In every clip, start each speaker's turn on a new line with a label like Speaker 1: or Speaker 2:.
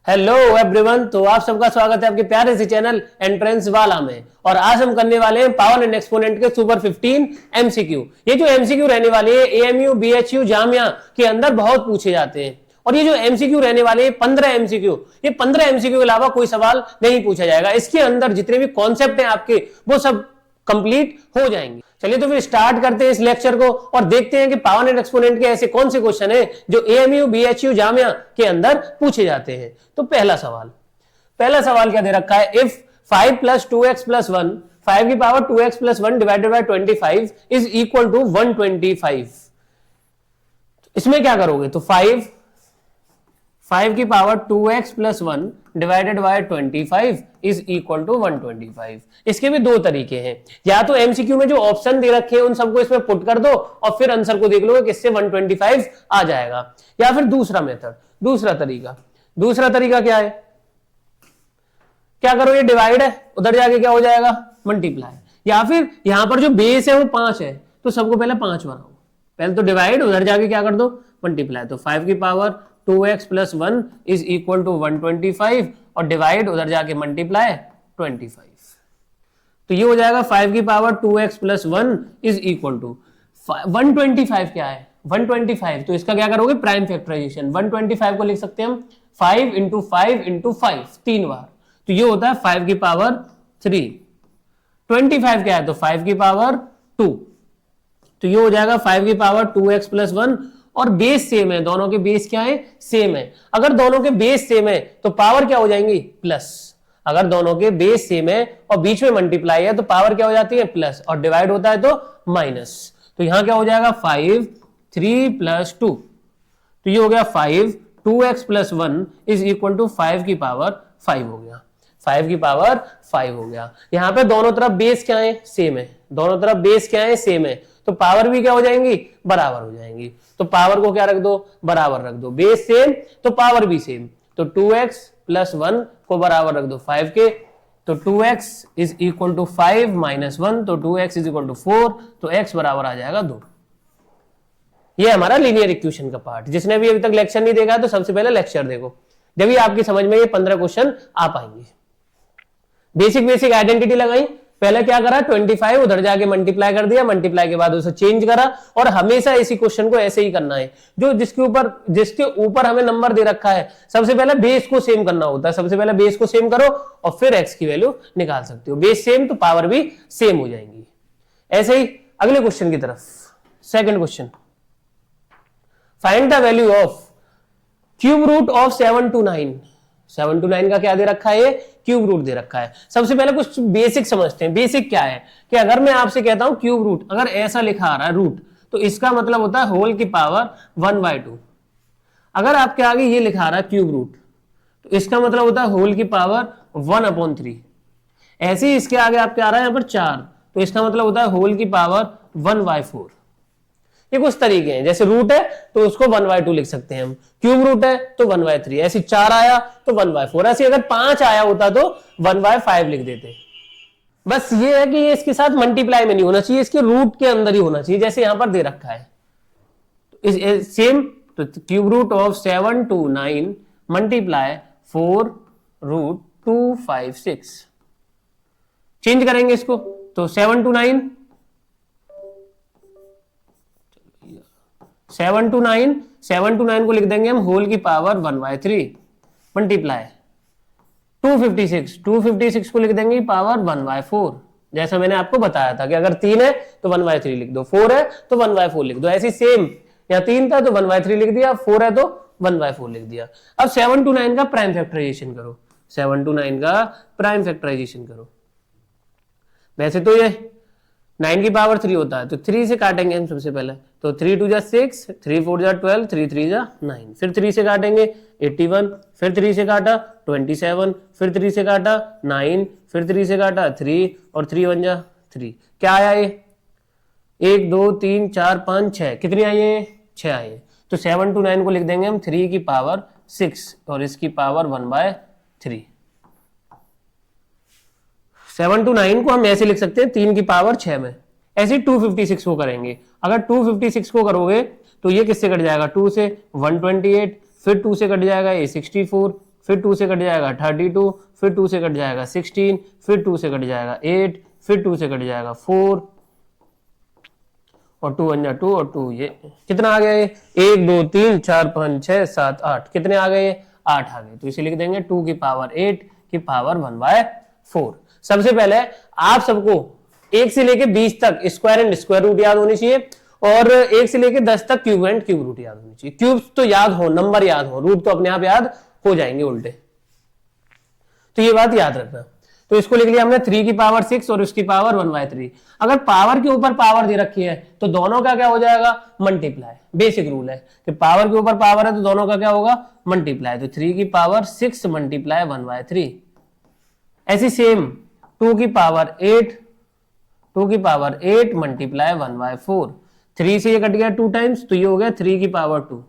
Speaker 1: Hello everyone, तो आप सबका स्वागत है आपके प्यारे से चैनल एंट्रेंस वाला में। और आज हम करने वाले हैं पावर एंड एक्सपोनेंट के सुपर 15 एमसीक्यू। ये जो एमसीक्यू रहने वाले हैं एएमयू, बीएचयू, जामिया के अंदर बहुत पूछे जाते हैं। और ये जो एमसीक्यू रहने वाले हैं 15 एमसीक्यू, ये 15 एमसीक्यू के अलावा कोई सवाल नहीं पूछा जाएगा। इसके अंदर जितने भी कॉन्सेप्ट हैं आपके वो सब कंप्लीट हो जाएंगे। चलिए तो फिर स्टार्ट करते हैं इस लेक्चर को और देखते हैं कि पावर एंड एक्सपोनेंट के ऐसे कौन से क्वेश्चन हैं जो एएमयू, बीएचयू, जामिया के अंदर पूछे जाते हैं। तो पहला सवाल क्या दे रखा है, इफ 5 + 2x + 1, 5 की power 2x + 1 divided by 25 is equal to 125। इसमें क्या करोगे, तो 5 की power 2x + 1 divided by 25 is equal to 125। इसके भी दो तरीके हैं, या तो एमसीक्यू में जो ऑप्शन दे रखे हैं उन सबको इसमें पुट कर दो और फिर आंसर को देख लो कि इससे 125 आ जाएगा, या फिर दूसरा तरीका क्या है, क्या करो, ये डिवाइड है, उधर जाके क्या हो जाएगा, मल्टीप्लाई। या फिर यहां पर जो बेस है वो 5 है तो सबको पहले 5 बनाओ, पहले तो डिवाइड, उधर जाके क्या कर दो, मल्टीप्लाई। तो 5 की power 2x + 1 is equal to 125 और डिवाइड, उधर जाके मल्टीप्लाई 25। तो ये हो जाएगा 5 की power 2x + 1 is equal to 125। क्या है 125, तो इसका क्या करोगे, प्राइम फैक्टराइजेशन। 125 को लिख सकते हैं हम 5 × 5 × 5 3 बार, तो ये होता है 5 की पावर 3। 25 क्या है, तो 5 की पावर 2, तो ये हो जाएगा 5 की पावर 2x + 1 और बेस सेम है, दोनों के बेस क्या है, सेम है। अगर दोनों के बेस सेम है तो पावर क्या हो जाएंगी, प्लस। अगर दोनों के बेस सेम है और बीच में मल्टीप्लाई है तो पावर क्या हो जाती है, प्लस, और डिवाइड होता है तो माइनस। तो यहां क्या हो जाएगा 5 3 + 2, तो ये हो गया 5 2x + 1 इज इक्वल टू 5 की पावर 5 हो गया, 5 की पावर 5 हो गया। यहां पे दोनों तरफ बेस क्या है, सेम है, दोनों तरफ बेस क्या है, सेम है, तो पावर भी क्या हो जाएंगी, बराबर हो जाएंगी। तो पावर को क्या रख दो, बराबर रख दो, बेस सेम तो पावर भी सेम। तो 2x + 1 को बराबर रख दो 5 के, तो 2x इज इक्वल टू 5 - 1, तो 2x इज इक्वल टू 4, तो x बराबर आ जाएगा 2। ये हमारा लीनियर इक्वेशन का पार्ट। जिसने भी अभी तक लेक्चर नहीं देखा तो सबसे पहले लेक्चर देखो, जब भी आपकी समझ में ये 15 क्वेश्चन आ पाएंगे। बेसिक आइडेंटिटी लगाई, पहले क्या करा, 25 उधर जाके मल्टीप्लाई कर दिया, मल्टीप्लाई के बाद उसे चेंज करा, और हमेशा इसी क्वेश्चन को ऐसे ही करना है। जो जिसके ऊपर हमें नंबर दे रखा है, सबसे पहले बेस को सेम करना होता है। सबसे पहले बेस को सेम करो और फिर x की वैल्यू निकाल सकते हो। बेस सेम तो पावर भी सेम हो जाएंगी। ऐसे ही अगले क्वेश्चन की तरफ, second question, find the value of cube root of 7 to 9। 7 to 9 का क्या दे रखा है, क्यूब रूट दे रखा है। सबसे पहले कुछ बेसिक समझते हैं। बेसिक क्या है कि अगर मैं आपसे कहता हूं क्यूब रूट, अगर ऐसा लिखा आ रहा है रूट, तो इसका मतलब होता है होल की पावर 1/2। अगर आपके आगे ये लिखा आ रहा है क्यूब रूट, तो इसका मतलब होता है होल की पावर 1/3। ऐसे ही इसके आगे आपके आ रहा है यहाँ पर 4, तो इसका मतलब होता है होल की पावर 1/4। ये कुछ तरीके हैं, जैसे रूट है तो उसको 1/2 लिख सकते हैं हम, क्यूब रूट है तो 1/3, ऐसे 4 आया तो 1/4, ऐसे अगर 5 आया होता तो 1/5 लिख देते। बस ये है कि ये इसके साथ मल्टीप्लाई में नहीं होना चाहिए, इसके रूट के अंदर ही होना चाहिए, जैसे यहां पर दे रखा है सेम। तो cube root of 7 to 9 multiply 4√256, change करेंगे इसको, तो 7 to 9 को लिख देंगे हम होल की पावर 1/3 मल्टीप्लाई 256 को लिख देंगे पावर 1/4। जैसा मैंने आपको बताया था कि अगर 3 है तो 1/3 लिख दो, 4 है तो 1/4 लिख दो। ऐसी सेम, या 3 था तो 1/3 लिख दिया, 4 है तो 1/4 लिख दिया। अब 7 to 9 का प्राइम फैक्टराइजेशन करो, 7 to 9 का प्राइम फैक्टराइजेशन करो। वैसे तो ये 9 की पावर 3 होता है, तो 3 से काटेंगे हम सबसे पहले, तो 3 2 जा 6, 3 4 जा 12, 3 3 जा 9, फिर 3 से काटेंगे 81, फिर 3 से काटा 27, फिर 3 से काटा 9, फिर 3 से काटा 3, और 3 1 जा 3। क्या आया ये, 1 2 3 4 5 6, कितनी आई है, 6 आई है। तो 7 to 9 को लिख देंगे हम 3 की पावर 6 और इसकी पावर 1/3। 7 to 9 को हम ऐसे लिख सकते हैं 3 की पावर 6 में। ऐसे 256 को करेंगे, अगर 256 को करोगे तो ये किससे कट जाएगा, 2 से 128, फिर 2 से कट जाएगा ये 64, फिर 2 से कट जाएगा 32, फिर 2 से कट जाएगा 16, फिर 2 से कट जाएगा 8, फिर 2 से कट जाएगा 4 और 2 1 2 और 2, ये कितना आ गया ये 1 2 3 4 5 6 7 8, कितने आ गए 8 आ गए। तो इसे लिख देंगे 2 की पावर 8 की पावर 1/4। सबसे पहले आप सबको 1 से लेके 20 तक स्क्वायर एंड स्क्वायर रूट याद होनी चाहिए और 1 से लेके 10 तक क्यूब एंड क्यूब रूट याद होनी चाहिए। क्यूब्स तो याद हो, नंबर याद हो, रूट तो अपने आप याद हो जाएंगे उल्टे। तो ये बात याद रखना। तो इसको लिख लिया हमने 3 की पावर 6 और उसकी पावर 1/3। अगर पावर के ऊपर पावर दे रखी है तो दोनों का क्या हो जाएगा मल्टीप्लाई। बेसिक रूल है कि पावर के ऊपर पावर है तो दोनों का क्या होगा मल्टीप्लाई। तो 3 की पावर 6 मल्टीप्लाई 1/3। ऐसी सेम 2 की पावर 8 मल्टीप्लाई 1/4। 3 से ये कट गया 2 टाइम्स तो ये हो गया 3 की पावर 2।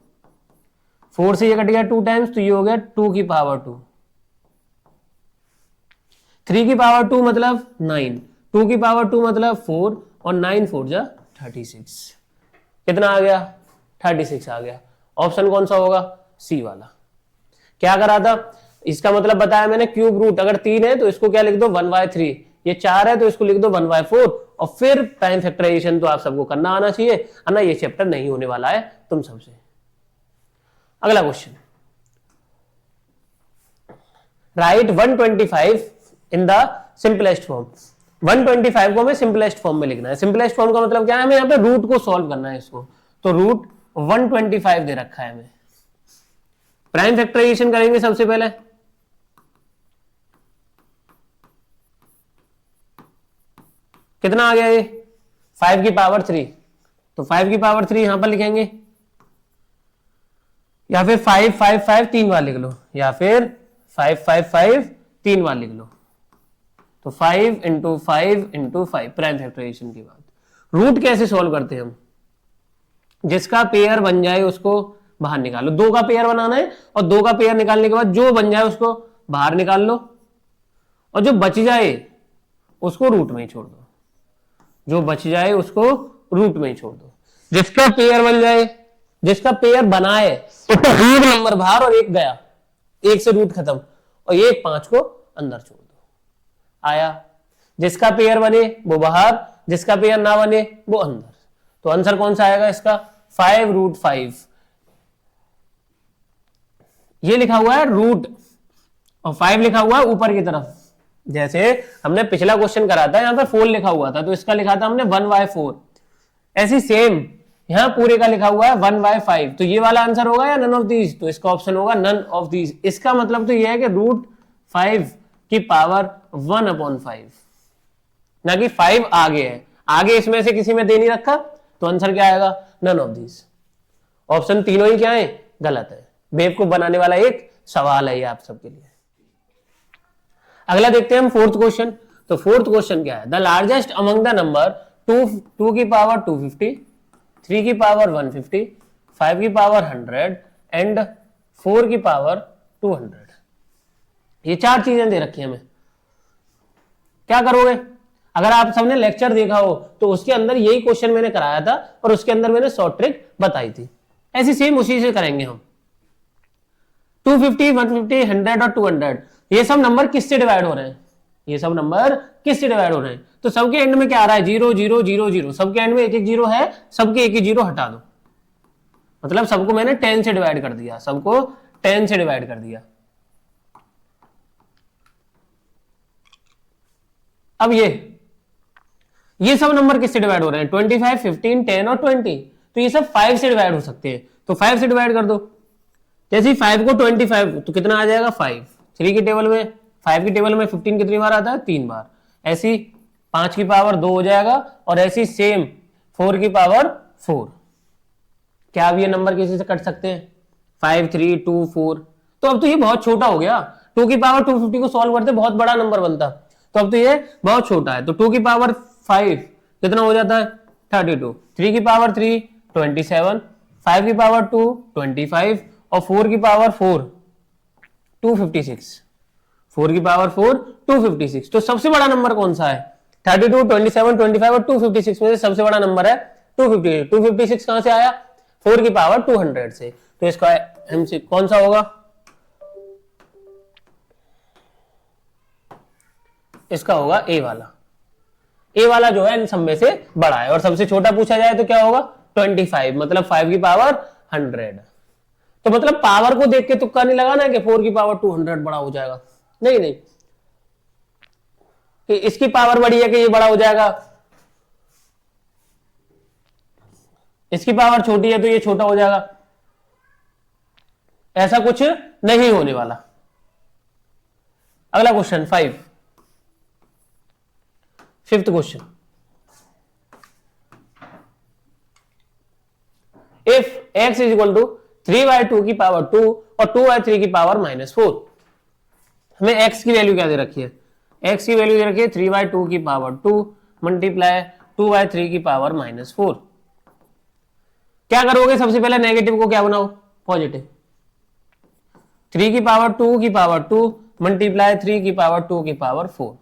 Speaker 1: 4 से ये कट गया 2 टाइम्स तो ये हो गया 2 की पावर 2। 3 की पावर 2 मतलब 9, 2 की पावर 2 मतलब 4 और 9 4 जा 36। कितना आ गया 36 आ गया। ऑप्शन कौन सा होगा सी वाला। क्या करा था इसका मतलब बताया मैंने, क्यूब रूट अगर 3 है तो इसको क्या लिख दो 1/3, ये 4 है तो इसको लिख दो 1/4 और फिर प्राइम फैक्टराइजेशन तो आप सबको करना आना चाहिए, है ना। ये चैप्टर नहीं होने वाला है तुम सबसे। अगला question, right 125 in the simplest form. 125 को हमें सिंपलेस्ट फॉर्म में लिखना है। सिंपलेस्ट फॉर्म का मतलब क्या है, हमें यहाँ पे रूट को सॉल्व करना है इसको। तो रूट 125 दे रखा है हमें। प्राइम फैक्टराइजेशन करेंगे सबसे पहले। कितना आ गया ये 5 की पावर 3, तो 5 की पावर 3 यहां पर लिखेंगे या फिर 5 5 5 3 बार लिख लो, या फिर 5 5 5 3 बार लिख लो। तो 5 इंटू 5 इंटू 5 प्राइम फैक्टराइजेशन की बात। रूट कैसे सॉल्व करते हैं हम, जिसका पेयर बन जाए उसको बाहर निकालो। 2 का पेयर बनाना है और 2 का पेयर निकालने के बाद जो बन जाए उसको बाहर निकाल लो और जो बच जाए उसको रूट में ही छोड़ दो। जो बच जाए उसको रूट में ही छोड़ दो। जिसका पेयर बन जाए, जिसका पेयर बनाए उसका एक नंबर बाहर और एक गया, 1 से रूट खत्म और 1 5 को अंदर छोड़ दो। आया, जिसका पेयर बने वो बाहर, जिसका पेयर ना बने वो अंदर। तो आंसर कौन सा आएगा इसका 5√5। ये लिखा हुआ है रूट और 5 लिखा हुआ है ऊपर की तरफ। जैसे हमने पिछला क्वेश्चन करा था यहां पर 4 लिखा हुआ था तो इसका लिखा था हमने 1/4। ऐसी सेम यहां पूरे का लिखा हुआ है 1/5। तो ये वाला आंसर होगा या नन ऑफ दीज, तो इसका ऑप्शन होगा नन ऑफ दीज। इसका मतलब तो ये है कि √5 की पावर 1/5, ना कि 5 आगे है। आगे इसमें से किसी में दे नहीं रखा तो आंसर क्या आएगा नन ऑफ दीज। ऑप्शन तीनों ही क्या है गलत है। बेवकूफ बनाने वाला एक सवाल है ये आप सबके लिए। अगला देखते हैं हम फोर्थ क्वेश्चन। तो फोर्थ क्वेश्चन क्या है, the largest among the number 2 की पावर 250, 3 की पावर 150, 5 की पावर 100 एंड 4 की पावर 200। ये 4 चीजें दे रखी हैं हमें। क्या करोगे, अगर आप सबने लेक्चर देखा हो तो उसके अंदर यही क्वेश्चन मैंने कराया था और उसके अंदर मैंने शॉर्ट ट्रिक बताई थी। ऐसी सेम उसी से करेंगे हम। 250, 150, 100 और 200 ये सब नंबर किससे डिवाइड हो रहे हैं, ये सब नंबर किससे डिवाइड हो रहे हैं। तो सबके एंड में क्या आ रहा है 0 0 0 0। सबके एंड में एक एक जीरो है, सबके एक ही जीरो हटा दो। मतलब सबको मैंने 10 से डिवाइड कर दिया, सबको 10 से डिवाइड कर दिया। अब ये सब नंबर किससे डिवाइड हो रहे हैं 25, 15, 10 और 20। तो ये सब 5 से डिवाइड हो सकते हैं। तो 5 से डिवाइड कर दो। जैसे 5 को 25 तो कितना आ जाएगा 5। 3 की टेबल में 5 की टेबल में 15 कितनी बार आता है 3 बार। ऐसी 5 की पावर 2 हो जाएगा और ऐसी सेम 4 की पावर 4। क्या अब ये नंबर किसी से कट सकते हैं 5 3 2 4। तो अब तो ये बहुत छोटा हो गया। 2 की पावर 250 को सॉल्व करते बहुत बड़ा नंबर बनता, तो अब तो ये बहुत छोटा है। तो 2 की पावर 5 कितना हो जाता है 32, 3 की पावर 3 27, 5 की पावर 2 25 और 4 की पावर 4 256। 4 की पावर 4 256। तो सबसे बड़ा नंबर कौन सा है 32, 27, 25 और 256 में से सबसे बड़ा नंबर है 256। 256 कहां से आया 4 की पावर 200 से। तो इसका एमसी कौन सा होगा इसका होगा ए वाला। ए वाला जो है इन सब में से बड़ा है, और सबसे छोटा पूछा जाए तो क्या होगा 25, मतलब 5 की पावर 100। तो मतलब पावर को देख के तुक्का नहीं लगाना कि 4 की पावर 200 बड़ा हो जाएगा, नहीं नहीं, कि इसकी पावर बड़ी है कि ये बड़ा हो जाएगा, इसकी पावर छोटी है तो ये छोटा हो जाएगा, ऐसा कुछ नहीं होने वाला। अगला question 5th question, if x is equal to 3/2 की पावर 2 और 2/3 की पावर -4, हमें x की वैल्यू क्या दे रखी है, x की वैल्यू दे रखी है 3/2 की पावर 2 मल्टीप्लाई 2/3 की पावर -4। क्या करोगे, सबसे पहले नेगेटिव को क्या बनाओ, पॉजिटिव। 3 की पावर 2 की पावर 2 मल्टीप्लाई 3 की पावर 2 की पावर 4।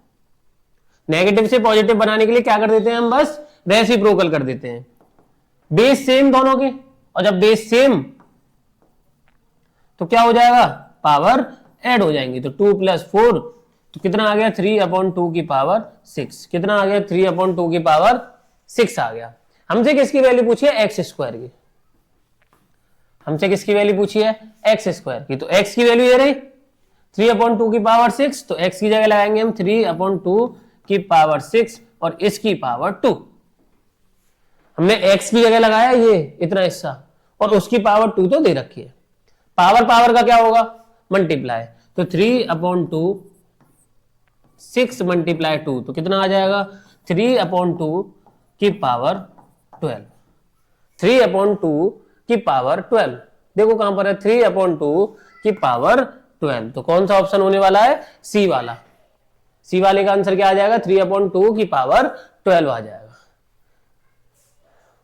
Speaker 1: नेगेटिव से पॉजिटिव बनाने के लिए क्या कर देते हैं हम, बस रेसिप्रोकल कर देते हैं। बेस सेम दोनों के, और जब बेस सेम तो क्या हो जाएगा, पावर ऐड हो जाएंगी। तो 2 + 4 तो कितना आ गया, 3/2 की पावर 6। कितना आ गया, 3/2 की पावर 6 आ गया। हमसे किसकी वैल्यू पूछी है, x² की। हमसे किसकी वैल्यू पूछी है, x² की। तो x की वैल्यू ये रही 3/2 की पावर 6, तो x की जगह लगाएंगे हम 3/2 की पावर 6 और इसकी पावर 2। हमने x की जगह लगाया ये इतना हिस्सा, और उसकी पावर 2 तो दे रखी है। पावर पावर का क्या होगा, मल्टीप्लाई। तो 3/2 6 मल्टीप्लाई 2 तो कितना आ जाएगा, 3/2 की पावर 12। 3/2 की पावर 12, देखो कहां पर है, 3/2 की पावर 12। तो कौन सा ऑप्शन होने वाला है, सी वाला। सी वाले का आंसर क्या आ जाएगा, 3/2 की पावर 12 आ जाएगा।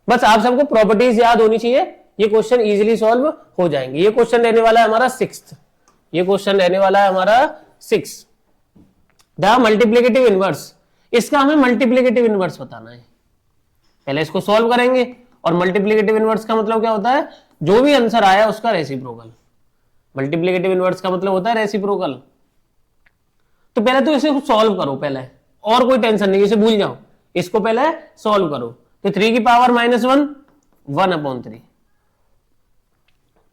Speaker 1: बस आप सबको प्रॉपर्टीज याद होनी चाहिए, ये क्वेश्चन इजीली सॉल्व हो जाएंगे। ये क्वेश्चन रहने वाला है हमारा 6th, ये क्वेश्चन रहने वाला है हमारा 6 द मल्टीप्लिकेटिव इनवर्स। इसका हमें मल्टीप्लिकेटिव इनवर्स बताना है। पहले इसको सॉल्व करेंगे, और मल्टीप्लिकेटिव इनवर्स का मतलब क्या होता है, जो भी आंसर आया उसका रेसिप्रोकल। मल्टीप्लिकेटिव इनवर्स का मतलब होता है रेसिप्रोकल। तो पहले तो इसे सॉल्व करो पहले, और कोई टेंशन नहीं, इसे भूल जाओ, इसको पहले सॉल्व करो। तो 3 की पावर -1 1/3।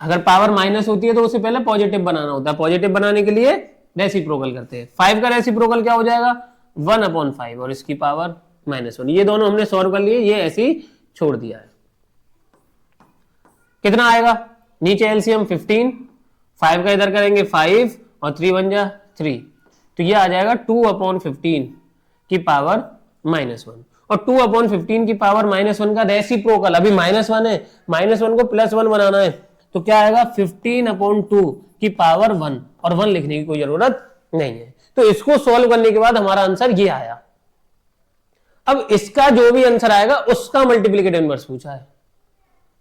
Speaker 1: अगर पावर माइनस होती है तो उसे पहले पॉजिटिव बनाना होता है, पॉजिटिव बनाने के लिए रेसिप्रोकल करते हैं। 5 का रेसिप्रोकल क्या हो जाएगा, 1/5 और इसकी पावर -1। ये दोनों हमने सॉल्व कर लिए, ये ऐसे ही छोड़ दिया है। कितना आएगा, नीचे एलसीएम 15, 5 का इधर करेंगे 5 और 3 बन जा 3, तो ये आ जाएगा 2/15 की पावर -1। और 2/15 की पावर -1 का रेसिप्रोकल, अभी -1 है, -1 को +1 बनाना है, तो क्या आएगा 15/2 की पावर 1, और 1 लिखने की कोई जरूरत नहीं है। तो इसको सॉल्व करने के बाद हमारा आंसर ये आया। अब इसका जो भी आंसर आएगा उसका मल्टीप्लिकेटिव इनवर्स पूछा है,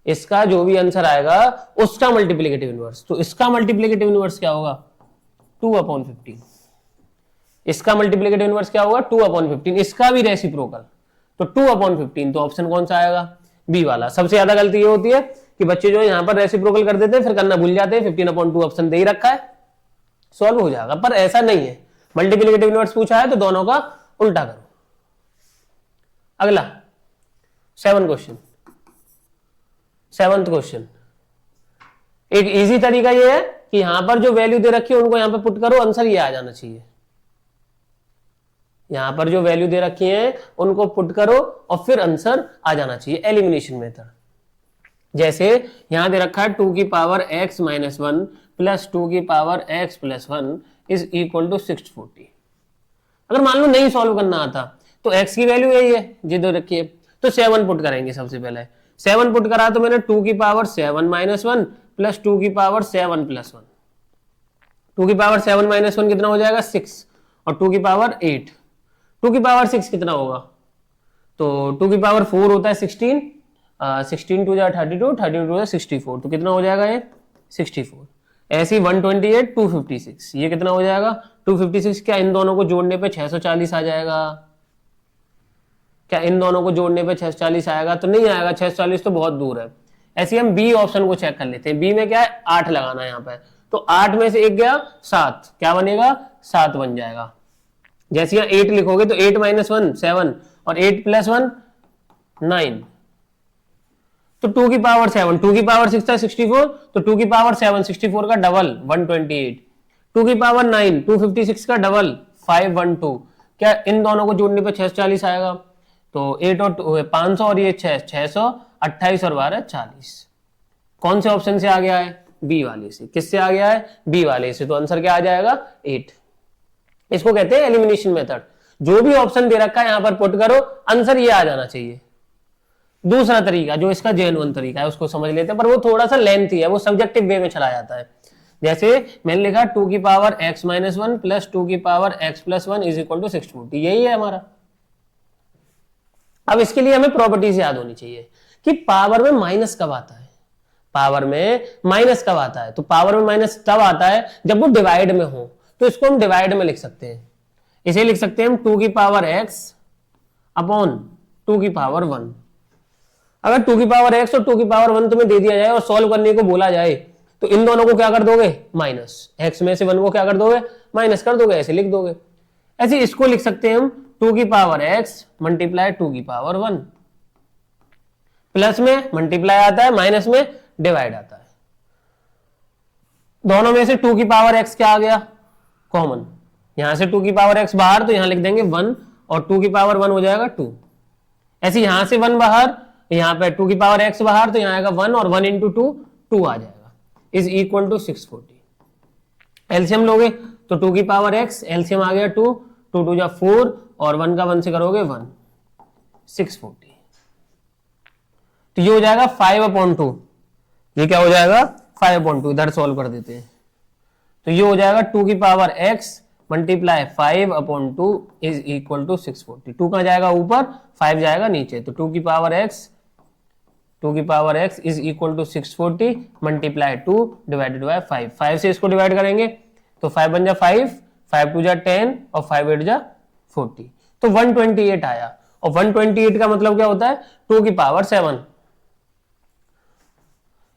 Speaker 1: इसका जो भी आंसर आएगा उसका मल्टीप्लिकेटिव इनवर्स। तो इसका मल्टीप्लिकेटिव इनवर्स क्या होगा, 2/15। इसका मल्टीप्लिकेटिव इनवर्स क्या होगा, 2/15। इसका भी रेसिप्रोकल, तो 2/15। तो ऑप्शन कौन सा आएगा, बी वाला। सबसे ज्यादा गलती ये होती है कि बच्चे जो यहां पर रेसिप्रोकल कर देते हैं, फिर करना भूल जाते हैं। 15/2 ऑप्शन दे ही रखा है, सॉल्व हो जाएगा, पर ऐसा नहीं है। मल्टीप्लिकेटिव इनवर्स पूछा है तो दोनों का उल्टा करो। अगला 7th क्वेश्चन। एक इजी तरीका ये है कि यहां पर जो वैल्यू दे रखी है उनको यहां पर पुट करो, आंसर ये आ जाना चाहिए। यहां पर जो वैल्यू दे रखी है उनको पुट करो और फिर आंसर आ जाना चाहिए, एलिमिनेशन मेथड। जैसे यहां दे रखा है 2 की पावर x - 1 प्लस 2 की power x + 1 is equal to 640। अगर मान लो नहीं सॉल्व करना आता तो x की वैल्यू यही है जो दे रखी है, तो 7 पुट करेंगे। सबसे पहले 7 पुट करा तो मैंने 2 की पावर 7 - 1 प्लस 2 की पावर 7 + 1। 2 की पावर 7 - 1 कितना हो जाएगा 6, और 2 की पावर 8। 2 की पावर 6 कितना होगा, तो 2 की पावर 4 होता है 16, 16 2 32, 32 2 64, तो कितना हो जाएगा ये 64। ऐसे ही 128 256, ये कितना हो जाएगा 256। क्या इन दोनों को जोड़ने पे 640 आ जाएगा, क्या इन दोनों को जोड़ने पे 640 आएगा, तो नहीं आएगा, 640 तो बहुत दूर है। ऐसे हम बी ऑप्शन को चेक कर लेते हैं। बी में क्या है 8 लगाना है यहाँ पे, तो 8 में से 1 गया 7, क्या बनेगा 7 बन जाएगा। जैसे यहाँ 8 लिखोगे तो 8 माइनस 1 7 और 8 प्लस 1 9, तो 2 की पावर 7, 2 की पावर 6 था 64, तो 2 की पावर 7 64 का डबल 128, 2 की पावर 9 256 का डबल 512। क्या इन दोनों को जोड़ने पे 640 आएगा? तो 8 और 500 और ये 6 600 28 और 12 40। कौन से ऑप्शन से आ गया है? बी वाले से। किससे आ गया है? बी वाले से। तो आंसर क्या आ जाएगा? 8। इसको कहते हैं एलिमिनेशन मेथड। जो भी ऑप्शन दे रखा है यहां पर पुट करो, आंसर ये आ जाना चाहिए। दूसरा तरीका जो इसका जेन्युइन तरीका है उसको समझ लेते हैं, पर वो थोड़ा सा लेंथी है, वो सब्जेक्टिव वे में चला जाता है। जैसे मैंने लिखा 2 की पावर x माइनस 1 प्लस 2 की power x plus 1 is equal to 640, यही है हमारा। अब इसके लिए हमें प्रॉपर्टीज याद होनी चाहिए कि पावर में माइनस कब आता है, पावर में माइनस कब आता है। तो पावर में माइनस तब आता है जब वो डिवाइड में हो, तो इसको हम डिवाइड में लिख सकते हैं। इसे लिख सकते हैं हम 2 की पावर x अपॉन 2 की पावर 1। अगर 2 की पावर x और 2 की पावर 1 तुम्हें दे दिया जाए और सॉल्व करने को बोला जाए, तो इन दोनों को क्या कर दोगे? माइनस। x में से 1 को क्या कर दोगे? माइनस कर दोगे, ऐसे लिख दोगे। ऐसे इसको लिख सकते हैं हम 2 की पावर x मल्टीप्लाई 2 की पावर 1। प्लस में मल्टीप्लाई आता है, माइनस में डिवाइड आता है। दोनों में से 2 की पावर x क्या आ गया? कॉमन। यहां से 2 की पावर x बाहर, तो यहां लिख देंगे 1 और 2 की पावर 1 हो जाएगा 2। ऐसे यहां से 1 बाहर, यहां पे 2 की पावर x बाहर, तो यहां आएगा 1 और 1 इंटू 2 2 आ जाएगा, इज इक्वल टू 640। एलसीएम लोगे तो 2 की पावर x एलसीएम आ गया 2, 2 2 जा 4 और 1 का 1 से करोगे 1, 640। तो ये हो जाएगा 5/2। ये क्या हो जाएगा? 5/2। इधर सॉल्व कर देते हैं। तो ये हो जाएगा 2 की power x multiply 5/2 is equal to 640। 2 कहां जाएगा? ऊपर, 5 जाएगा नीचे। तो 2 की power x is equal to 640 multiply 2 divided by 5। 5 से इसको डिवाइड करेंगे तो 5 बन जा 5, 5 2 जा 10 और 5 8 जा 40, तो 128 आया। और 128 का मतलब क्या होता है? 2 की पावर 7,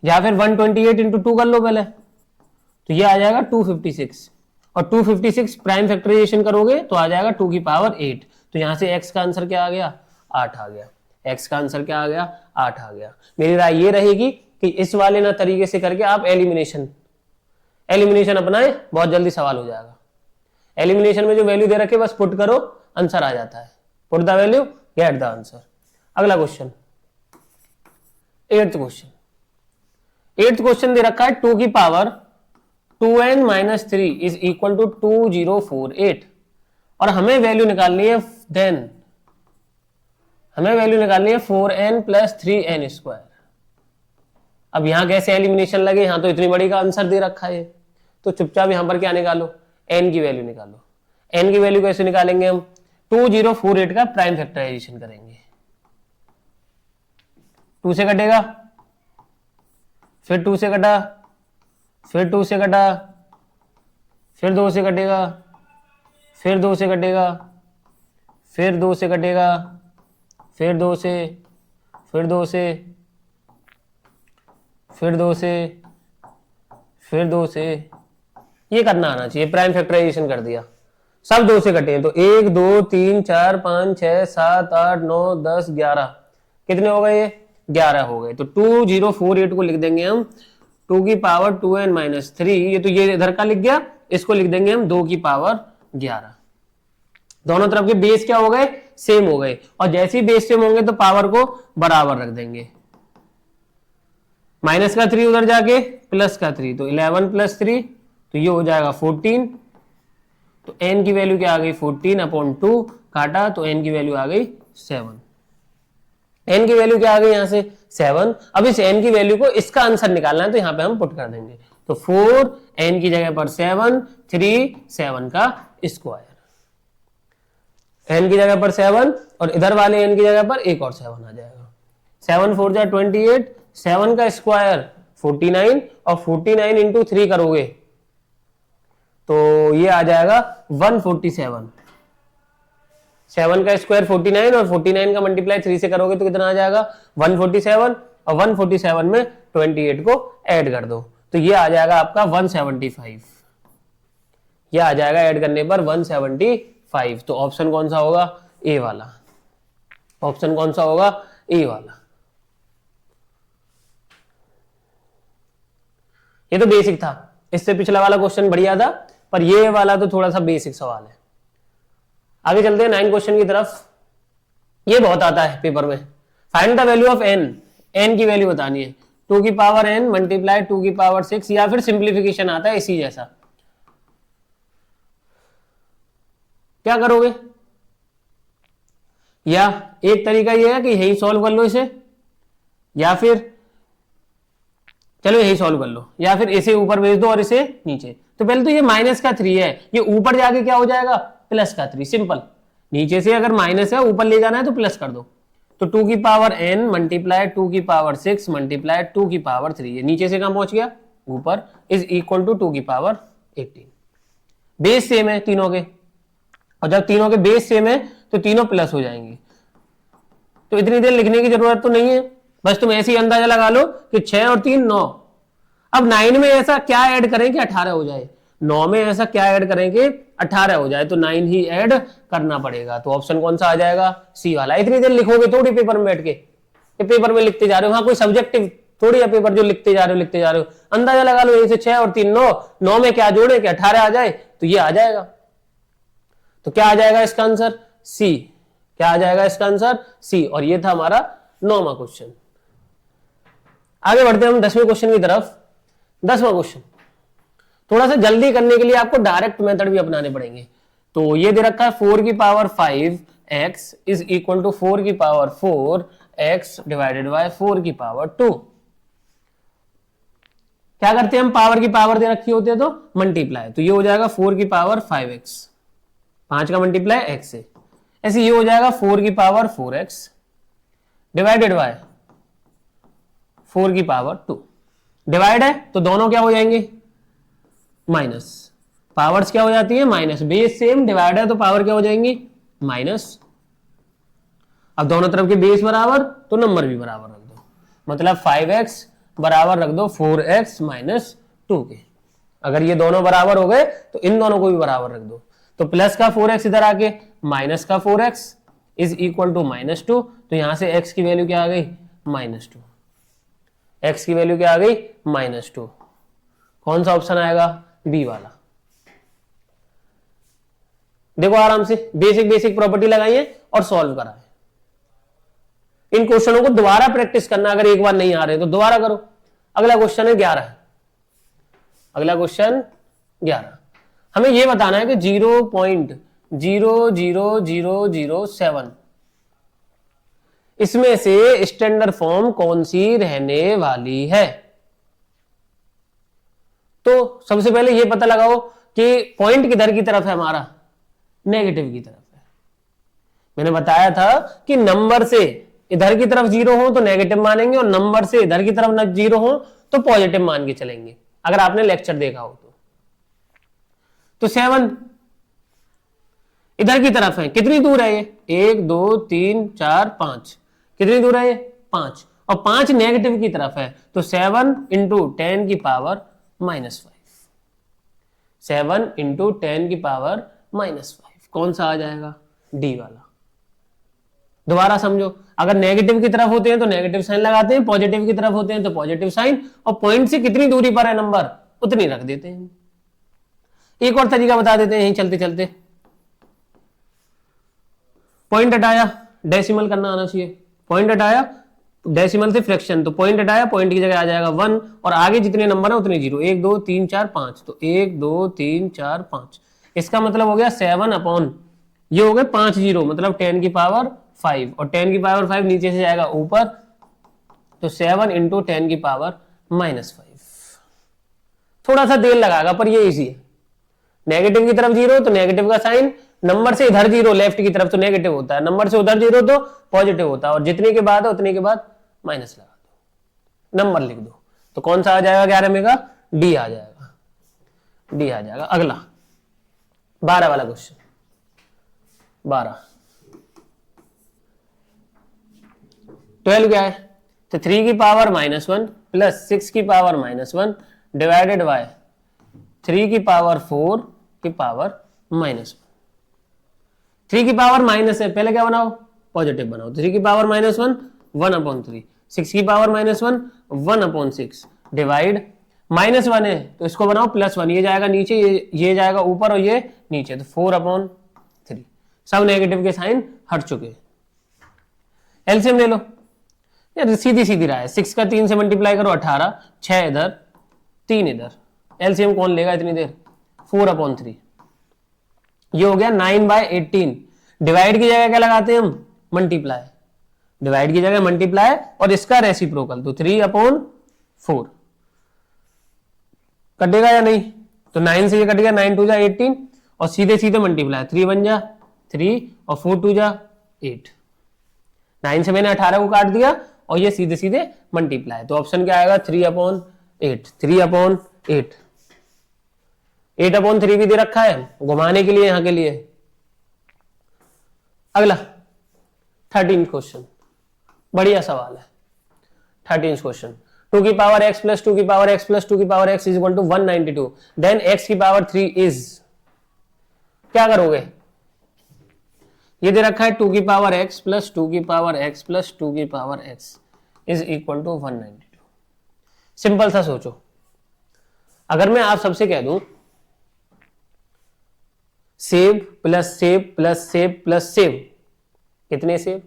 Speaker 1: या फिर 128 इंटू 2 कर लो पहले, तो ये आ जाएगा 256। और 256 प्राइम फैक्टराइजेशन करोगे तो आ जाएगा 2 की पावर 8। तो यहां से x का आंसर क्या आ गया? 8 आ गया। x का आंसर क्या आ गया? 8 आ गया। मेरी राय ये रहेगी कि इस वाले ना तरीके से करके आप एलिमिनेशन अपनाए, बहुत जल्दी सवाल हो जाएगा। एलिमिनेशन में जो वैल्यू दे रखे बस पुट करो, आंसर आ जाता है। Put the value, get the answer. अगला question, 8th question. 8th question दे रखा है 2 की power 2n minus 3 is equal to 2048, और हमें वैल्यू निकालनी है, देन हमें वैल्यू निकालनी है 4n प्लस 3n स्क्वायर। अब यहां कैसे एलिमिनेशन लगे? यहां तो इतनी बड़ी का आंसर दे रखा है, तो चुपचाप यहां पर क्या निकालो? n की वैल्यू निकालो। n की वैल्यू कैसे निकालेंगे हम? 2048 का प्राइम फैक्टराइजेशन करेंगे। 2 से कटेगा, फिर 2 से कटा, फिर 2 से कटा, फिर 2 से कटेगा, फिर 2 से कटेगा, फिर 2 से कटेगा, फिर 2 से, फिर 2 से, फिर 2 से, फिर 2 से। ये करना आना चाहिए। प्राइम फैक्टराइजेशन कर दिया, सब 2 से कटे हैं, तो 1 2 3 4 5 6 7 8 9 10 11, कितने हो गए? ये 11 हो गए। तो 2048 को लिख देंगे हम 2 की पावर 2n माइनस 3, ये तो ये इधर का लिख गया, इसको लिख देंगे हम 2 की पावर 11। दोनों तरफ के बेस क्या हो गए? सेम हो गए, और जैसे ही बेस सेम होंगे तो पावर को बराबर रख देंगे। माइनस का 3 उधर जाके प्लस का 3, तो 11 प्लस 3, तो ये हो जाएगा 14। तो n की वैल्यू क्या आ गई? 14/2, काटा तो n की वैल्यू आ गई 7। n की वैल्यू क्या आ गई यहां से? 7। अब इस n की वैल्यू को, इसका आंसर निकालना है, तो यहां पे हम पुट कर देंगे। तो 4 n की जगह पर 7, 3 7 का स्क्वायर, n की जगह पर 7 और इधर वाले n की जगह पर एक और 7 आ जाएगा। 7 4 जा 28, 7 का स्क्वायर 49, और 49 इंटू 3 करोगे तो ये आ जाएगा 147। 7 का स्क्वायर 49 और 49 का मल्टीप्लाई 3 से करोगे तो कितना आ जाएगा? 147, और 147 में 28 को ऐड कर दो तो ये आ जाएगा आपका 175। ये आ जाएगा ऐड करने पर 175। 5। तो ऑप्शन कौन सा होगा? ए वाला। ऑप्शन कौन सा होगा? ए वाला। ये तो बेसिक था, इससे पिछला वाला क्वेश्चन बढ़िया था, पर ये वाला तो थोड़ा सा बेसिक सवाल है। आगे चलते हैं 9 क्वेश्चन की तरफ। ये बहुत आता है पेपर में। Find the value of N. N की वैल्यू बतानी है। 2 की पावर n मल्टीप्लाई 2 की पावर 6, या फिर सिंप्लीफिकेशन आता है इसी जैसा। क्या करोगे? या एक तरीका ये है कि यही सॉल्व कर लो इसे, या फिर चलो यही सॉल्व कर लो, या फिर इसे ऊपर भेज दो और इसे नीचे। तो पहले तो ये -3 है, ये ऊपर जाके क्या हो जाएगा? +3। सिंपल। नीचे से अगर माइनस है ऊपर ले जाना है तो प्लस कर दो। तो 2 की पावर n मल्टीप्लाई 2 की पावर 6 मल्टीप्लाई 2 की पावर 3, ये नीचे से कहां पहुंच गया? ऊपर, इज इक्वल टू 2 की पावर 18। बेस सेम है तीनों के, और जब तीनों के बेस सेम है तो तीनों प्लस हो जाएंगे। तो इतनी देर लिखने की जरूरत तो नहीं है, बस तुम ऐसे ही अंदाजा लगा लो कि 6 और 3 9। अब 9 में ऐसा क्या ऐड करें कि 18 हो जाए? 9 में ऐसा क्या ऐड करें कि 18 हो जाए? तो 9 ही ऐड करना पड़ेगा। तो ऑप्शन कौन सा आ जाएगा? सी वाला। इतनी देर लिखोगे थोड़ी पेपर में बैठ के, ये पेपर में लिखते जा रहे हो, हाँ कोई सब्जेक्टिव थोड़ी है पेपर जो लिखते जा रहे हो। अंदाजा लगा लो, यहीं से 6 और 3 9, 9 में क्या जोड़े कि 18 आ जाए, तो ये आ जाएगा। तो क्या आ जाएगा इसका आंसर? सी। क्या आ जाएगा इसका आंसर? सी। और ये था हमारा 9वां क्वेश्चन। आगे बढ़ते हैं हम 10वें क्वेश्चन की तरफ। 10वां क्वेश्चन थोड़ा सा जल्दी करने के लिए आपको डायरेक्ट मेथड भी अपनाने पड़ेंगे। तो ये दे रखा है 4 की power 5x is equal to 4 की पावर 4x डिवाइडेड बाय 4 की पावर 2। क्या करते हैं हम? पावर की पावर दे रखी होती है तो मल्टीप्लाई, तो ये हो जाएगा 4 की पावर 5x, 5 का मल्टीप्लाई x से। ऐसे ये हो जाएगा 4 की पावर 4x डिवाइडेड बाय 4 की पावर 2। डिवाइड है तो दोनों क्या हो जाएंगे? माइनस। पावर्स क्या हो जाती है? माइनस। बेस सेम, डिवाइड है तो पावर क्या हो जाएंगी? माइनस। अब दोनों तरफ के बेस बराबर तो नंबर भी बराबर रख दो, मतलब 5x बराबर रख दो 4x माइनस 2 के। अगर ये दोनों बराबर हो गए तो इन दोनों को भी बराबर रख दो। तो प्लस का 4x इधर आके माइनस का 4x इज इक्वल टू -2। तो यहां से x की वैल्यू क्या आ गई? -2। x की वैल्यू क्या आ गई? -2। कौन सा ऑप्शन आएगा? बी वाला। देखो आराम से बेसिक प्रॉपर्टी लगाई है और सॉल्व करा है। इन क्वेश्चनों को दोबारा प्रैक्टिस करना, अगर एक बार नहीं आ रहे तो दोबारा करो। अगला क्वेश्चन है 11। अगला क्वेश्चन 11। हमें यह बताना है कि 0.00007 इसमें से स्टैंडर्ड फॉर्म कौन सी रहने वाली है। तो सबसे पहले यह पता लगाओ कि पॉइंट किधर की तरफ है हमारा? नेगेटिव की तरफ है। मैंने बताया था कि नंबर से इधर की तरफ 0 हो तो नेगेटिव मानेंगे, और नंबर से इधर की तरफ 0 हो तो पॉजिटिव मान के चलेंगे, अगर आपने लेक्चर देखा हो तो 7 इधर की तरफ है। कितनी दूर है ये? 1 2 3 4 5। कितनी दूर है ये? 5। और 5 नेगेटिव की तरफ है, तो 7 इंटू 10 की पावर -5। 7 इंटू 10 की पावर -5 कौन सा आ जाएगा? डी वाला। दोबारा समझो, अगर नेगेटिव की तरफ होते हैं तो नेगेटिव साइन लगाते हैं, पॉजिटिव की तरफ होते हैं तो पॉजिटिव साइन, और पॉइंट से कितनी दूरी पर है नंबर उतनी रख देते हैं। एक और तरीका बता देते हैं यहीं चलते चलते। पॉइंट हटाया, डेसिमल करना आना चाहिए। पॉइंट हटाया डेसिमल से फ्रैक्शन, तो पॉइंट हटाया, पॉइंट की जगह आ जाएगा 1, और आगे जितने नंबर है उतने 0। 1 2 3 4 5, तो 1 2 3 4 5। इसका मतलब हो गया 7 अपॉन ये हो गए 5 0, मतलब 10 की पावर 5, और 10 की पावर 5 नीचे से जाएगा ऊपर, तो 7 इंटू 10 की पावर -5। थोड़ा सा देर लगाएगा पर ये इजी है। नेगेटिव की तरफ 0 तो नेगेटिव का साइन, नंबर से इधर 0 लेफ्ट की तरफ तो नेगेटिव होता है, नंबर से उधर 0 तो पॉजिटिव होता है, और जितने के बाद है उतने के बाद माइनस लगा दो, नंबर लिख दो। तो कौन सा आ जाएगा 11 में का? डी आ जाएगा। डी आ जाएगा। अगला 12 वाला क्वेश्चन। 12 12 क्या है? तो 3 की पावर -1 प्लस 6 की पावर -1 डिवाइडेड बाय 3 की पावर 4 की पावर -1। 3 की पावर माइनस है, पहले क्या बनाओ, पॉजिटिव बनाओ। 3 की पावर -1 1/3, 6 की पावर -1 1/6 डिवाइड, -1 है तो इसको बनाओ +1, ये जाएगा नीचे, ये जाएगा ऊपर और ये नीचे, तो 4/3। सब नेगेटिव के साइन हट चुके हैं। एलसीएम ले लो यार, सीधी सीधी रहा है, 6 का 3 से मल्टीप्लाई करो 18, 6 इधर 3 इधर, एलसीएम कौन लेगा इतनी देर, 4/3। ये हो गया 9/18। डिवाइड की जगह क्या लगाते हैं हम, मल्टीप्लाई, डिवाइड की जगह मल्टीप्लाई और इसका रेसिप्रोकल, तो 3/4 कटेगा या नहीं, तो 9 से ये कट गया, 9 2 जा 18 और सीधे सीधे मल्टीप्लाई, 3 1 जा 3 और 4 2 जा 8। 9 से मैंने 18 को काट दिया और ये सीधे सीधे मल्टीप्लाई, तो ऑप्शन क्या आएगा, 3/8। 3/8, 8/3 भी दे रखा है घुमाने के लिए, यहां के लिए। अगला 13 क्वेश्चन, बढ़िया सवाल है। 13 क्वेश्चन, 2 की पावर x प्लस 2 की पावर x प्लस 2 की power x is equal to 192, then x की पावर 3 इज, क्या करोगे, ये दे रखा है 2 की पावर x प्लस 2 की पावर x प्लस 2 की power x is equal to 192। Simple सा सोचो, अगर मैं आप सबसे कह दूं सेव प्लस सेव प्लस सेव प्लस सेव, कितने सेव,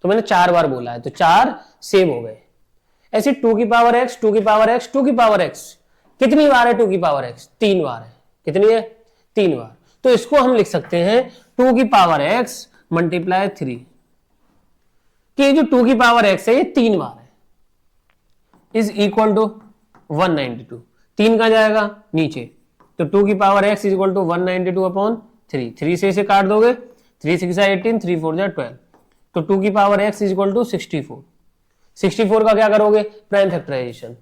Speaker 1: तो मैंने 4 बार बोला है तो 4 सेव हो गए। ऐसे 2 की पावर x 2 की पावर x 2 की पावर x कितनी बार है, 2 की पावर x 3 बार है, कितनी है, 3 बार, तो इसको हम लिख सकते हैं 2 की पावर x मल्टीप्लाई 3, कि जो 2 की पावर x है ये 3 बार है, इज इक्वल टू 192। 3 कहां जाएगा, नीचे, तो 2 की power x is equal to 192/3, 3 से इसे काट दोगे, 3 6 जा 18, 3 4 जा 12, तो 2 की power x is equal to 64। 64 का क्या करोगे, प्राइम फैक्टराइजेशन,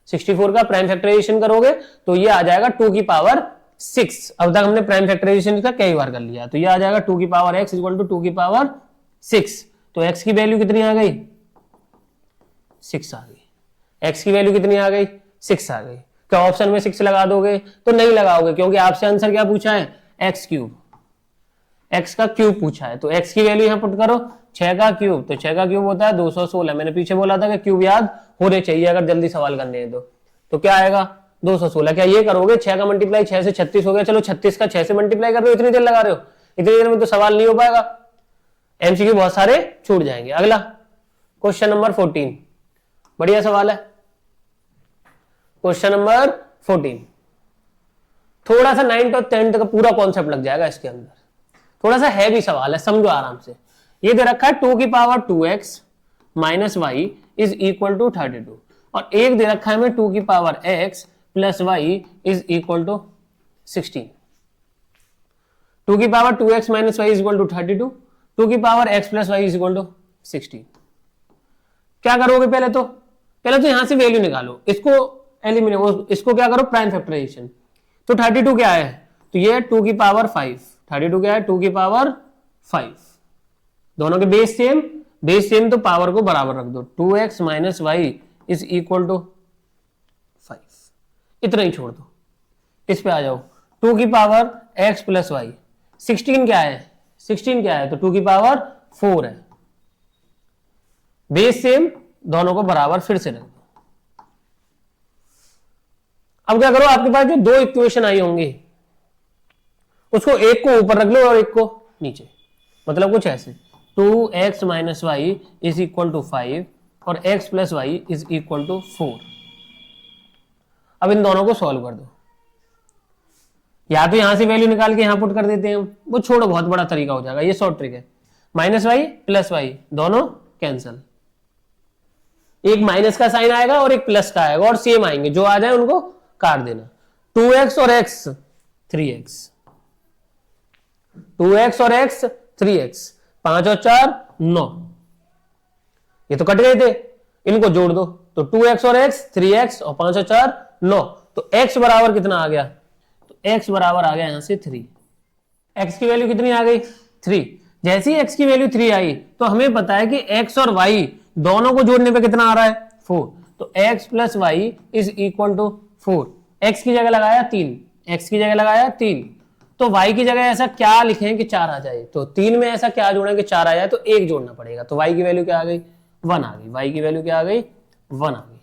Speaker 1: 64 का प्राइम फैक्टराइजेशन करोगे तो ये आ जाएगा 2 की पावर 6। अब तक हमने प्राइम फैक्टराइजेशन का कई बार कर लिया, तो ये आ जाएगा 2 की power x is equal to 2 की पावर 6, तो x की वैल्यू कितनी आ गई, 6 आ गई, x की वैल्यू कितनी आ गई, 6 आ गई। क्या ऑप्शन में 6 लगा दोगे, तो नहीं लगाओगे, क्योंकि आपसे आंसर क्या पूछा है, x क्यूब, x का क्यूब पूछा है, तो x की वैल्यू यहां पुट करो, 6 का क्यूब, तो 6 का क्यूब होता है 216। मैंने पीछे बोला था कि क्यूब याद होने चाहिए अगर जल्दी सवाल करने हैं तो क्या आएगा 216। क्या ये करोगे, 6 का मल्टीप्लाई 6 से 36 हो गया, चलो 36 का 6 से मल्टीप्लाई कर रहे हो, इतनी देर लगा रहे हो, इतनी देर में तो सवाल नहीं हो पाएगा, एमसीक्यू बहुत सारे छूट जाएंगे। अगला क्वेश्चन नंबर 14, बढ़िया सवाल है, क्वेश्चन नंबर 14, थोड़ा सा 9th और 10th का पूरा कॉन्सेप्ट लग जाएगा इसके अंदर, थोड़ा सा हैवी सवाल है, समझो आराम से। ये दे रखा है 2 की power 2x minus Y is equal to 32, और एक दे रखा है मैं 2 की power x plus Y is equal to 16। 2 की power 2x minus Y is equal to 32, 2 की power x plus Y is equal to 16। क्या करोगे, पहले तो यहां से वैल्यू निकालो, इसको एलिमिनेट, इसको क्या करो, प्राइम फैक्टराइजेशन, तो 32 क्या है, तो ये 2 की पावर 5, 32 क्या है, 2 की पावर 5, दोनों के बेस सेम तो पावर को बराबर रख दो, 2x minus Y is equal to 5, इतना ही छोड़ दो। इस पे आ जाओ, 2 की पावर x प्लस वाई, 16 क्या है, तो 2 की पावर 4 है, बेस सेम, दोनों को बराबर फिर से रख दो। अब क्या करो, आपके पास जो 2 इक्वेशन आई होंगी उसको एक को ऊपर रख लो और एक को नीचे, मतलब कुछ ऐसे, 2x minus Y is equal to 5 और x plus Y is equal to 4। अब इन दोनों को सॉल्व कर दो, या तो यहां से वैल्यू निकाल के यहां पुट कर देते हैं, वो छोड़ो, बहुत बड़ा तरीका हो जाएगा, ये शॉर्ट ट्रिक है। माइनस वाई प्लस वाई दोनों कैंसल, एक माइनस का साइन आएगा और एक प्लस का आएगा और सेम आएंगे, जो आ जाए उनको काट देना, 2x और x 3x, 2x और x 3x, 5 और 4 9, ये तो कट गए थे, इनको जोड़ दो, तो 2x और x 3x और 5 और 4 9, तो x बराबर कितना आ गया, तो x बराबर आ गया यहां से 3। x की वैल्यू कितनी आ गई 3, जैसे ही x की वैल्यू 3 आई तो हमें पता है कि x और y दोनों को जोड़ने पे कितना आ रहा है 4, तो x plus Y is equal to 4, x की जगह लगाया 3, x की जगह लगाया 3, तो y की जगह ऐसा क्या लिखें कि 4 आ जाए, तो 3 में ऐसा क्या जोड़ें कि 4 आ जाए, तो 1 जोड़ना पड़ेगा। तो y की वैल्यू क्या आ गई, 1 आ गई। y की वैल्यू क्या आ गई, 1 आ गई।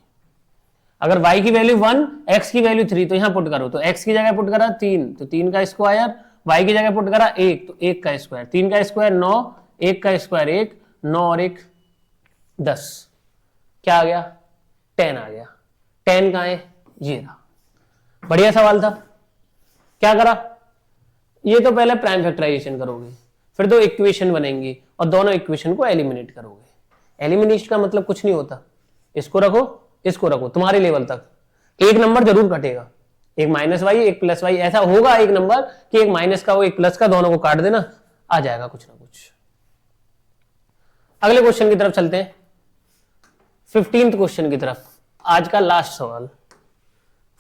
Speaker 1: अगर y की वैल्यू 1, x की वैल्यू 3, तो यहां पुट करो, तो x की जगह पुट करा 3, तो 3 का स्क्वायर, y की जगह पुट करा 1, तो 1 का स्क्वायर, 3 का स्क्वायर 9, 1 का स्क्वायर 1, 9 और 1 10, क्या आ गया, 10 आ गया। 10 कहां है, ये रहा। बढ़िया सवाल था। क्या करा, ये तो पहले प्राइम फैक्टराइजेशन करोगे, फिर दो इक्वेशन बनेंगी और दोनों इक्वेशन को एलिमिनेट करोगे। एलिमिनेशन का मतलब कुछ नहीं होता, इसको रखो इसको रखो, तुम्हारे लेवल तक एक नंबर जरूर घटेगा, एक माइनस वाई एक प्लस वाई, ऐसा होगा एक नंबर कि एक माइनस का हो एक प्लस का, दोनों को काट देना, आ जाएगा कुछ ना कुछ। अगले क्वेश्चन की तरफ चलते हैं, 15th क्वेश्चन की तरफ, आज का लास्ट सवाल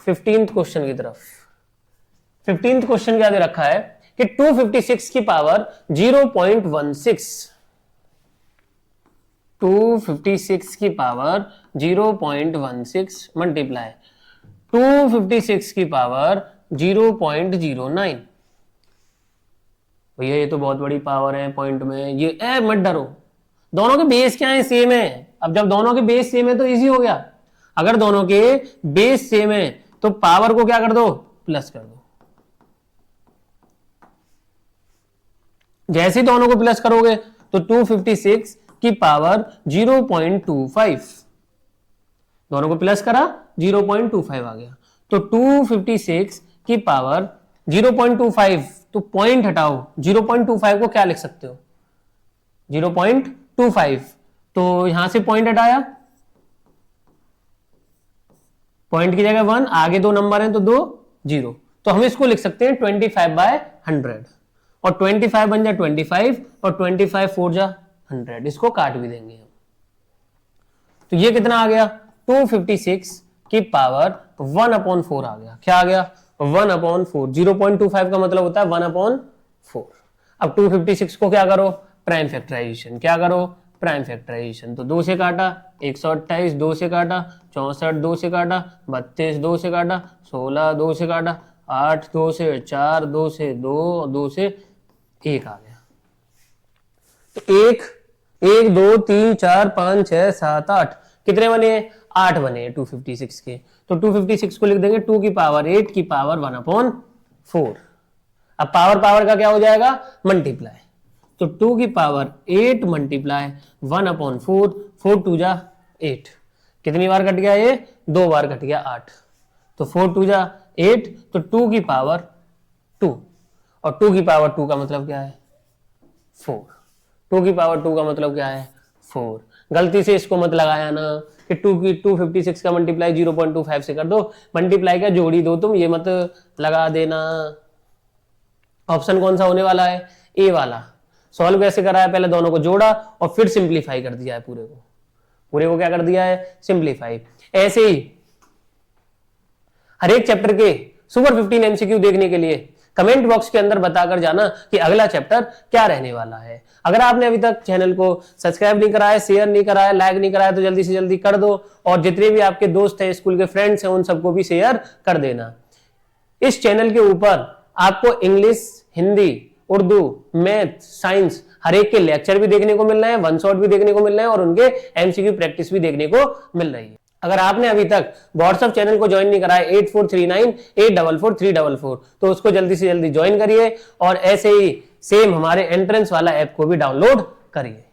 Speaker 1: 15th क्वेश्चन की तरफ। 15th क्वेश्चन क्या दे रखा है कि 256 की पावर 0.16, 256 की पावर 0.16 मल्टीप्लाई 256 की पावर 0.09। भैया ये तो बहुत बड़ी पावर है पॉइंट में, ये मत डरो, दोनों के बेस क्या है, सेम है। अब जब दोनों के बेस सेम है तो इजी हो गया। अगर दोनों के बेस सेम है तो पावर को क्या कर दो, प्लस कर दो। जैसे दोनों को प्लस करोगे तो 256 की पावर 0.25, दोनों को प्लस करा 0.25 आ गया। तो 256 की पावर 0.25, तो पॉइंट हटाओ, 0.25 को क्या लिख सकते हो, 0.25, तो यहां से पॉइंट हटाया, पॉइंट की जगह 1, आगे दो नंबर हैं तो 2 0, तो हम इसको लिख सकते हैं 25/100, और 25 बन जाए 25 और 25 4 जा 100, इसको काट भी देंगे हम। तो ये कितना आ गया, 256 की पावर 1/4 आ गया। क्या आ गया, 1/4। 0.25 का मतलब होता है 1/4। अब 256 को क्या करो, प्राइम फैक्टराइजेशन। क्या करो, प्राइम फैक्टराइजेशन। तो 2 से काटा 128, 2 से काटा 64, 2 से काटा 32, 2 से काटा 16, 2 से काटा 8, 2 से 4, 2 से 2, 2 से 1 आ गया। तो 1 1 2 3 4 5 6 7 8, कितने बने, 8 बने 256 के। तो 256 को लिख देंगे 2 की पावर 8 की पावर 1/4। अब पावर पावर का क्या हो जाएगा, मल्टीप्लाई। तो 2 की पावर 8 मल्टीप्लाई 1/4, 4 2 जा 8, कितनी बार कट गया, ये 2 बार कट गया 8, तो 4 2 जा 8, तो 2 की पावर 2, और 2 की पावर 2 का मतलब क्या है, 4। 2 की पावर 2 का मतलब क्या है, 4। गलती से इसको मत लगाया ना कि 256 का मल्टीप्लाई 0.25 से कर दो, मल्टीप्लाई का जोड़ी दो तुम, ये मत लगा देना। ऑप्शन कौन सा होने वाला है, ए वाला। सॉल्व कैसे कराया, पहले दोनों को जोड़ा और फिर सिंप्लीफाई कर दिया है, पूरे को क्या कर दिया है, सिंप्लीफाई। ऐसे ही हर एक चैप्टर के सुपर 15 एमसीक्यू देखने के लिए कमेंट बॉक्स के अंदर बताकर जाना कि अगला चैप्टर क्या रहने वाला है। अगर आपने अभी तक चैनल को सब्सक्राइब नहीं करा है, शेयर नहीं करा है, लाइक नहीं करा है, तो जल्दी से जल्दी कर दो, और जितने भी आपके दोस्त हैं, स्कूल के फ्रेंड्स हैं, उन सबको भी शेयर कर देना। इस चैनल के ऊपर आपको English, Hindi, Urdu, maths, science हर एक के लेक्चर भी देखने को मिल रहे हैं, वन शॉट भी देखने को मिल रहे हैं, और उनके एमसीक्यू प्रैक्टिस भी देखने को मिल रही है। अगर आपने अभी तक व्हाट्सएप चैनल को ज्वाइन नहीं करा है 8439844344, तो उसको जल्दी से जल्दी ज्वाइन करिए, और ऐसे ही सेम हमारे एंट्रेंस वाला ऐप को भी डाउनलोड करिए।